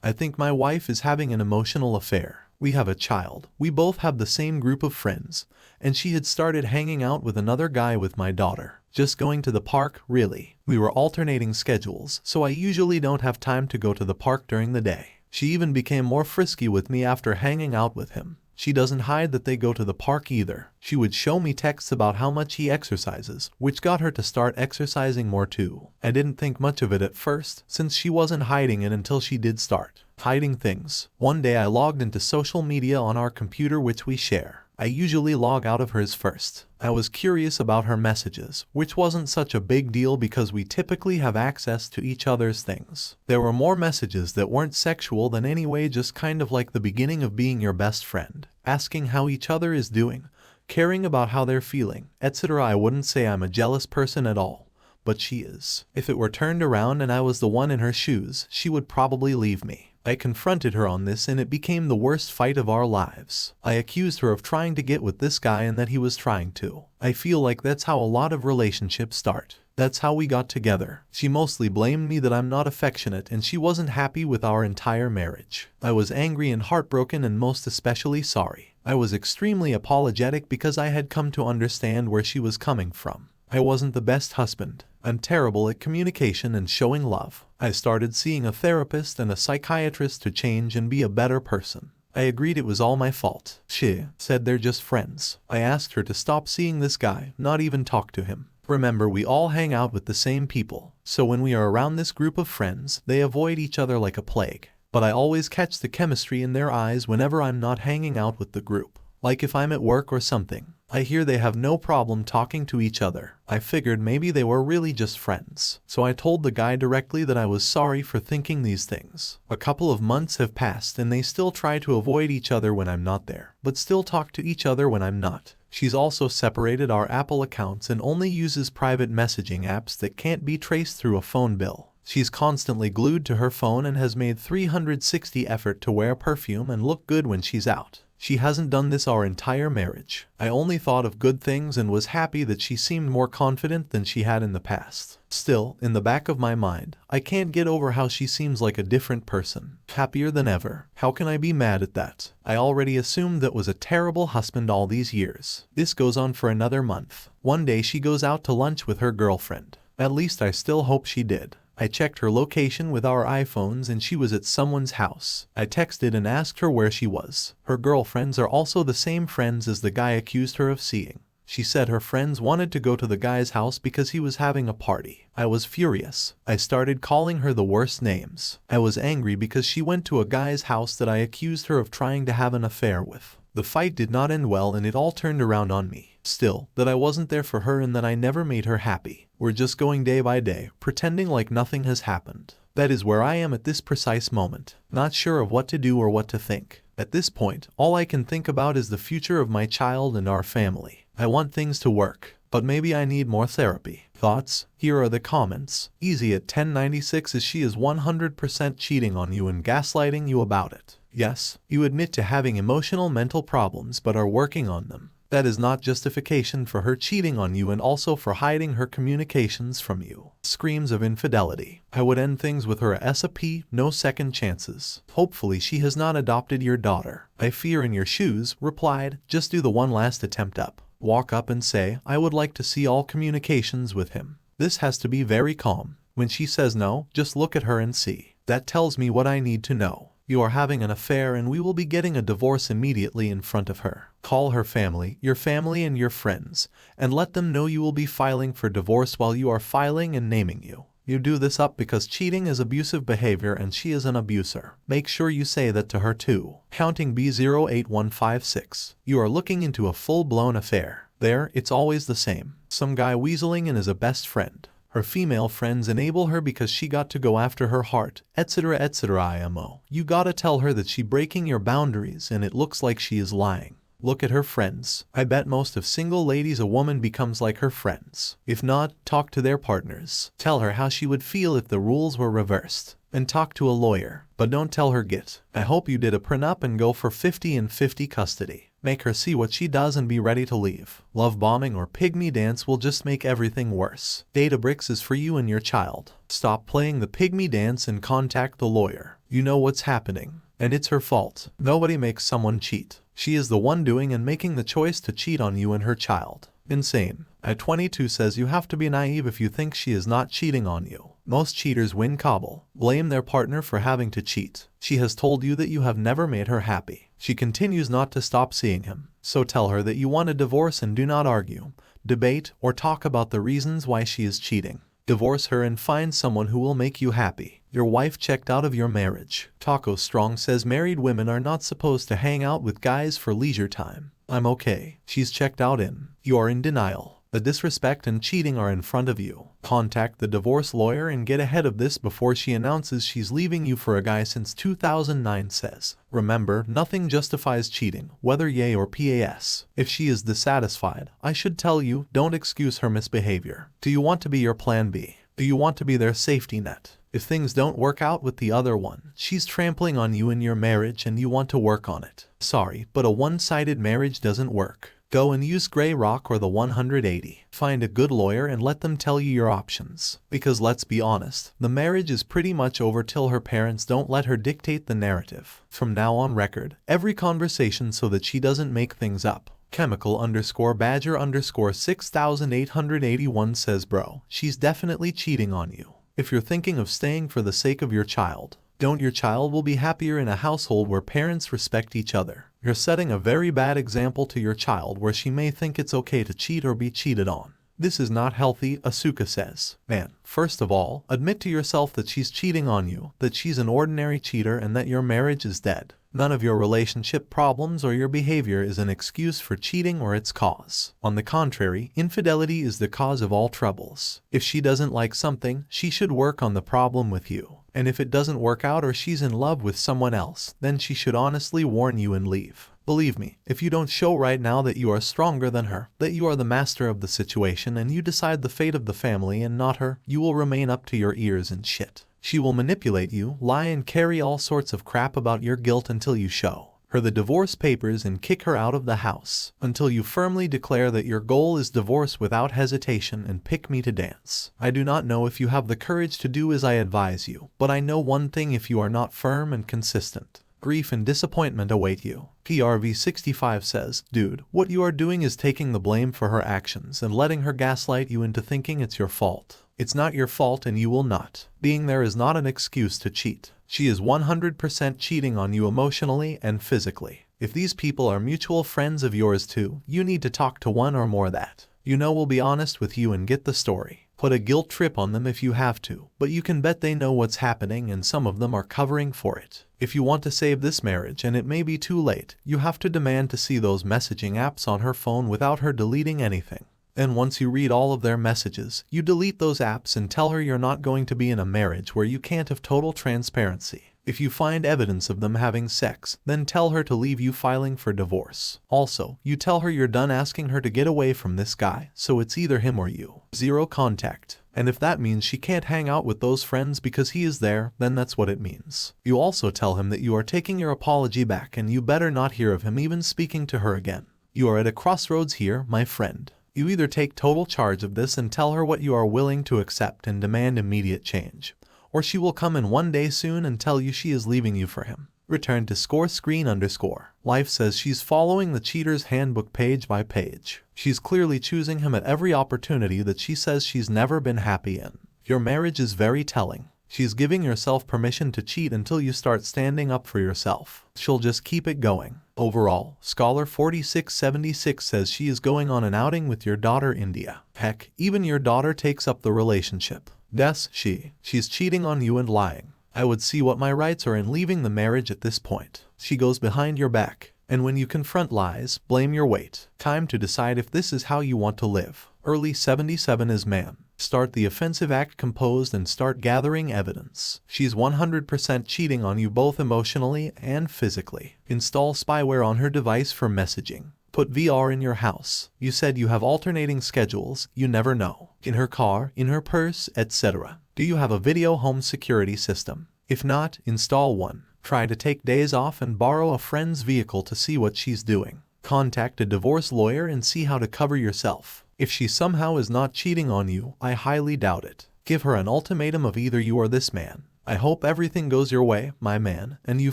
I think my wife is having an emotional affair. We have a child. We both have the same group of friends. And she had started hanging out with another guy with my daughter. Just going to the park, really. We were alternating schedules, so I usually don't have time to go to the park during the day. She even became more frisky with me after hanging out with him. She doesn't hide that they go to the park either. She would show me texts about how much he exercises, which got her to start exercising more too. I didn't think much of it at first, since she wasn't hiding it until she did start hiding things. One day I logged into social media on our computer which we share. I usually log out of hers first. I was curious about her messages, which wasn't such a big deal because we typically have access to each other's things. There were more messages that weren't sexual than anyway, just kind of like the beginning of being your best friend, asking how each other is doing, caring about how they're feeling, etc. I wouldn't say I'm a jealous person at all, but she is. If it were turned around and I was the one in her shoes, she would probably leave me. I confronted her on this and it became the worst fight of our lives. I accused her of trying to get with this guy and that he was trying to. I feel like that's how a lot of relationships start. That's how we got together. She mostly blamed me that I'm not affectionate and she wasn't happy with our entire marriage. I was angry and heartbroken and most especially sorry. I was extremely apologetic because I had come to understand where she was coming from. I wasn't the best husband. I'm terrible at communication and showing love. I started seeing a therapist and a psychiatrist to change and be a better person. I agreed it was all my fault. She said they're just friends. I asked her to stop seeing this guy, not even talk to him. Remember, we all hang out with the same people, so when we are around this group of friends, they avoid each other like a plague. But I always catch the chemistry in their eyes whenever I'm not hanging out with the group. Like if I'm at work or something, I hear they have no problem talking to each other. I figured maybe they were really just friends. So I told the guy directly that I was sorry for thinking these things. A couple of months have passed and they still try to avoid each other when I'm not there, but still talk to each other when I'm not. She's also separated our Apple accounts and only uses private messaging apps that can't be traced through a phone bill. She's constantly glued to her phone and has made 360 effort to wear perfume and look good when she's out. She hasn't done this our entire marriage. I only thought of good things and was happy that she seemed more confident than she had in the past. Still, in the back of my mind, I can't get over how she seems like a different person. Happier than ever. How can I be mad at that? I already assumed that was a terrible husband all these years. This goes on for another month. One day she goes out to lunch with her girlfriend. At least I still hope she did. I checked her location with our iPhones and she was at someone's house. I texted and asked her where she was. Her girlfriends are also the same friends as the guy accused her of seeing. She said her friends wanted to go to the guy's house because he was having a party. I was furious. I started calling her the worst names. I was angry because she went to a guy's house that I accused her of trying to have an affair with. The fight did not end well and it all turned around on me. Still, that I wasn't there for her and that I never made her happy. We're just going day by day, pretending like nothing has happened. That is where I am at this precise moment, not sure of what to do or what to think. At this point, all I can think about is the future of my child and our family. I want things to work, but maybe I need more therapy. Thoughts? Here are the comments. Easy at 1096 is she is 100% cheating on you and gaslighting you about it. Yes, you admit to having emotional mental problems but are working on them. That is not justification for her cheating on you and also for hiding her communications from you. Screams of infidelity. I would end things with her ASAP, no second chances. Hopefully she has not adopted your daughter. I fear in your shoes, replied, just do the one last attempt up. Walk up and say, I would like to see all communications with him. This has to be very calm. When she says no, just look at her and see. That tells me what I need to know. You are having an affair and we will be getting a divorce immediately in front of her. Call her family and your friends, and let them know you will be filing for divorce while you are filing and naming you. You do this up because cheating is abusive behavior and she is an abuser. Make sure you say that to her too. Counting B08156. You are looking into a full-blown affair. There, it's always the same. Some guy weaseling in as a best friend. Her female friends enable her because she got to go after her heart, etc. etc. IMO. You gotta tell her that she breaking your boundaries and it looks like she is lying. Look at her friends. I bet most of single ladies a woman becomes like her friends. If not, talk to their partners. Tell her how she would feel if the rules were reversed. And talk to a lawyer. But don't tell her git. I hope you did a prenup and go for 50 and 50 custody. Make her see what she does and be ready to leave. Love bombing or pygmy dance will just make everything worse. Databricks is for you and your child. Stop playing the pygmy dance and contact the lawyer. You know what's happening, and it's her fault. Nobody makes someone cheat. She is the one doing and making the choice to cheat on you and her child. Insane. At 22 says you have to be naive if you think she is not cheating on you. Most cheaters win Kabul. Blame their partner for having to cheat. She has told you that you have never made her happy. She continues not to stop seeing him. So tell her that you want a divorce and do not argue, debate, or talk about the reasons why she is cheating. Divorce her and find someone who will make you happy. Your wife checked out of your marriage. Taco Strong says married women are not supposed to hang out with guys for leisure time. I'm okay. She's checked out in. You are in denial. The disrespect and cheating are in front of you. Contact the divorce lawyer and get ahead of this before she announces she's leaving you for a guy since 2009 says. Remember, nothing justifies cheating, whether yay or pas. If she is dissatisfied, I should tell you, don't excuse her misbehavior. Do you want to be your plan B? Do you want to be their safety net? If things don't work out with the other one, she's trampling on you in your marriage and you want to work on it. Sorry, but a one-sided marriage doesn't work. Go and use Grey Rock or the 180. Find a good lawyer and let them tell you your options. Because let's be honest, the marriage is pretty much over till her parents don't let her dictate the narrative. From now on record, every conversation so that she doesn't make things up. Chemical_Badger_6881 says bro, she's definitely cheating on you. If you're thinking of staying for the sake of your child, don't, your child will be happier in a household where parents respect each other. You're setting a very bad example to your child where she may think it's okay to cheat or be cheated on. This is not healthy, Asuka says. Man, first of all, admit to yourself that she's cheating on you, that she's an ordinary cheater and that your marriage is dead. None of your relationship problems or your behavior is an excuse for cheating or its cause. On the contrary, infidelity is the cause of all troubles. If she doesn't like something, she should work on the problem with you. And if it doesn't work out or she's in love with someone else, then she should honestly warn you and leave. Believe me, if you don't show right now that you are stronger than her, that you are the master of the situation and you decide the fate of the family and not her, you will remain up to your ears in shit. She will manipulate you, lie and carry all sorts of crap about your guilt until you show her the divorce papers and kick her out of the house, until you firmly declare that your goal is divorce without hesitation and pick me to dance. I do not know if you have the courage to do as I advise you, but I know one thing: if you are not firm and consistent, grief and disappointment await you. PRV65 says, dude, what you are doing is taking the blame for her actions and letting her gaslight you into thinking it's your fault. It's not your fault and you will not. Being there is not an excuse to cheat. She is 100% cheating on you emotionally and physically. If these people are mutual friends of yours too, you need to talk to one or more that you know will be honest with you and get the story. Put a guilt trip on them if you have to, but you can bet they know what's happening and some of them are covering for it. If you want to save this marriage and it may be too late, you have to demand to see those messaging apps on her phone without her deleting anything. Then once you read all of their messages, you delete those apps and tell her you're not going to be in a marriage where you can't have total transparency. If you find evidence of them having sex, then tell her to leave you filing for divorce. Also, you tell her you're done asking her to get away from this guy, so it's either him or you. Zero contact. And if that means she can't hang out with those friends because he is there, then that's what it means. You also tell him that you are taking your apology back and you better not hear of him even speaking to her again. You are at a crossroads here, my friend. You either take total charge of this and tell her what you are willing to accept and demand immediate change, or she will come in one day soon and tell you she is leaving you for him. Return to _screen_. Life says she's following the cheater's handbook page by page. She's clearly choosing him at every opportunity that she says she's never been happy in. Your marriage is very telling. She's giving yourself permission to cheat until you start standing up for yourself. She'll just keep it going. Overall, Scholar 4676 says she is going on an outing with your daughter India. Heck, even your daughter takes up the relationship. She's cheating on you and lying. I would see what my rights are in leaving the marriage at this point. She goes behind your back. And when you confront lies, blame your weight. Time to decide if this is how you want to live. Early 77 is man. Start the offensive act composed and start gathering evidence. She's 100% cheating on you both emotionally and physically. Install spyware on her device for messaging. Put VR in your house. You said you have alternating schedules, you never know. In her car, in her purse, etc. Do you have a video home security system? If not, install one. Try to take days off and borrow a friend's vehicle to see what she's doing. Contact a divorce lawyer and see how to cover yourself. If she somehow is not cheating on you, I highly doubt it. Give her an ultimatum of either you or this man. I hope everything goes your way, my man, and you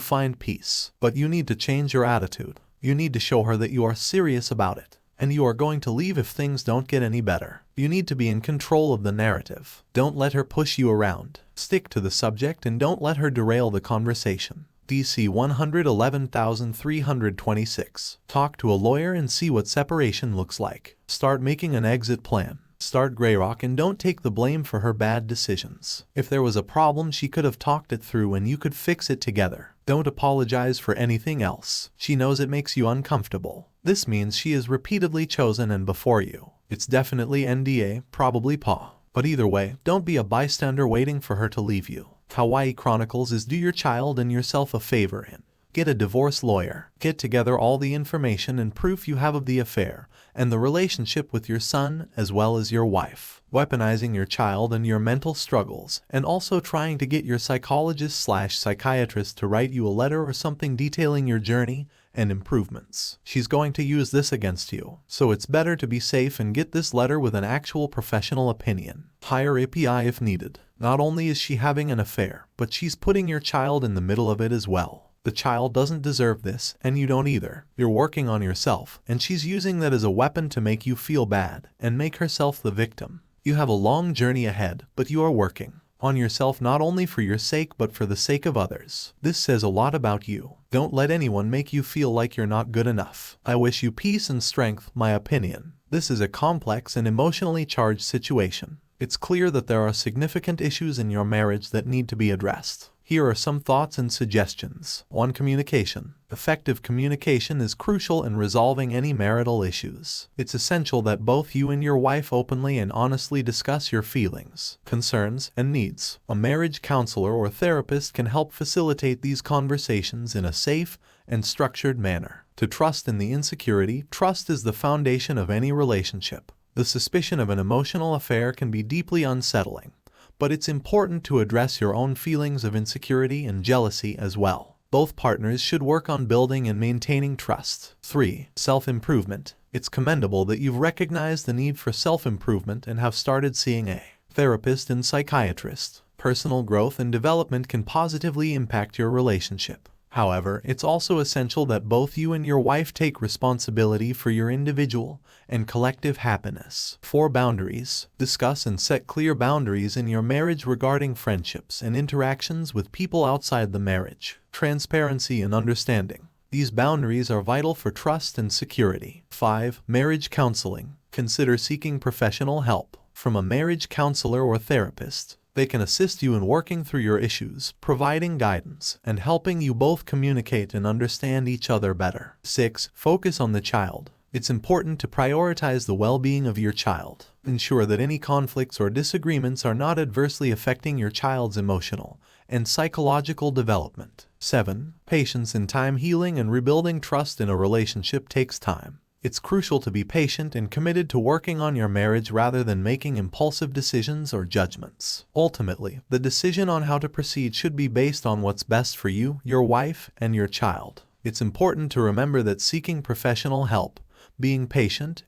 find peace. But you need to change your attitude. You need to show her that you are serious about it, and you are going to leave if things don't get any better. You need to be in control of the narrative. Don't let her push you around. Stick to the subject and don't let her derail the conversation. DC 111326. Talk to a lawyer and see what separation looks like. Start making an exit plan. Start Greyrock and don't take the blame for her bad decisions. If there was a problem, she could have talked it through and you could fix it together. Don't apologize for anything else. She knows it makes you uncomfortable. This means she is repeatedly chosen and before you. It's definitely NDA, probably PA. But either way, don't be a bystander waiting for her to leave you. Hawaii Chronicles is do your child and yourself a favor and get a divorce lawyer. Get together all the information and proof you have of the affair and the relationship with your son as well as your wife. Weaponizing your child and your mental struggles, and also trying to get your psychologist/psychiatrist to write you a letter or something detailing your journey and improvements. She's going to use this against you, so it's better to be safe and get this letter with an actual professional opinion. Hire API if needed. Not only is she having an affair, but she's putting your child in the middle of it as well. The child doesn't deserve this, and you don't either. You're working on yourself, and she's using that as a weapon to make you feel bad and make herself the victim. You have a long journey ahead, but you are working on yourself not only for your sake but for the sake of others. This says a lot about you. Don't let anyone make you feel like you're not good enough. I wish you peace and strength, my opinion. This is a complex and emotionally charged situation. It's clear that there are significant issues in your marriage that need to be addressed. Here are some thoughts and suggestions. 1. Communication. Effective communication is crucial in resolving any marital issues. It's essential that both you and your wife openly and honestly discuss your feelings, concerns, and needs. A marriage counselor or therapist can help facilitate these conversations in a safe and structured manner. To trust in the insecurity, trust is the foundation of any relationship. The suspicion of an emotional affair can be deeply unsettling, but it's important to address your own feelings of insecurity and jealousy as well. Both partners should work on building and maintaining trust. 3. Self-improvement. It's commendable that you've recognized the need for self-improvement and have started seeing a therapist and psychiatrist. Personal growth and development can positively impact your relationship. However, it's also essential that both you and your wife take responsibility for your individual and collective happiness. 4. Boundaries. Discuss and set clear boundaries in your marriage regarding friendships and interactions with people outside the marriage. Transparency and understanding. These boundaries are vital for trust and security. 5. Marriage counseling. Consider seeking professional help from a marriage counselor or therapist. They can assist you in working through your issues, providing guidance, and helping you both communicate and understand each other better. 6. Focus on the child. It's important to prioritize the well-being of your child. Ensure that any conflicts or disagreements are not adversely affecting your child's emotional and psychological development. 7. Patience in time. Healing and rebuilding trust in a relationship takes time. It's crucial to be patient and committed to working on your marriage rather than making impulsive decisions or judgments. Ultimately, the decision on how to proceed should be based on what's best for you, your wife, and your child. It's important to remember that seeking professional help, being patient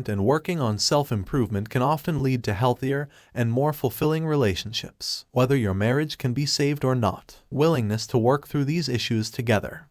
and working on self-improvement can often lead to healthier and more fulfilling relationships. Whether your marriage can be saved or not, willingness to work through these issues together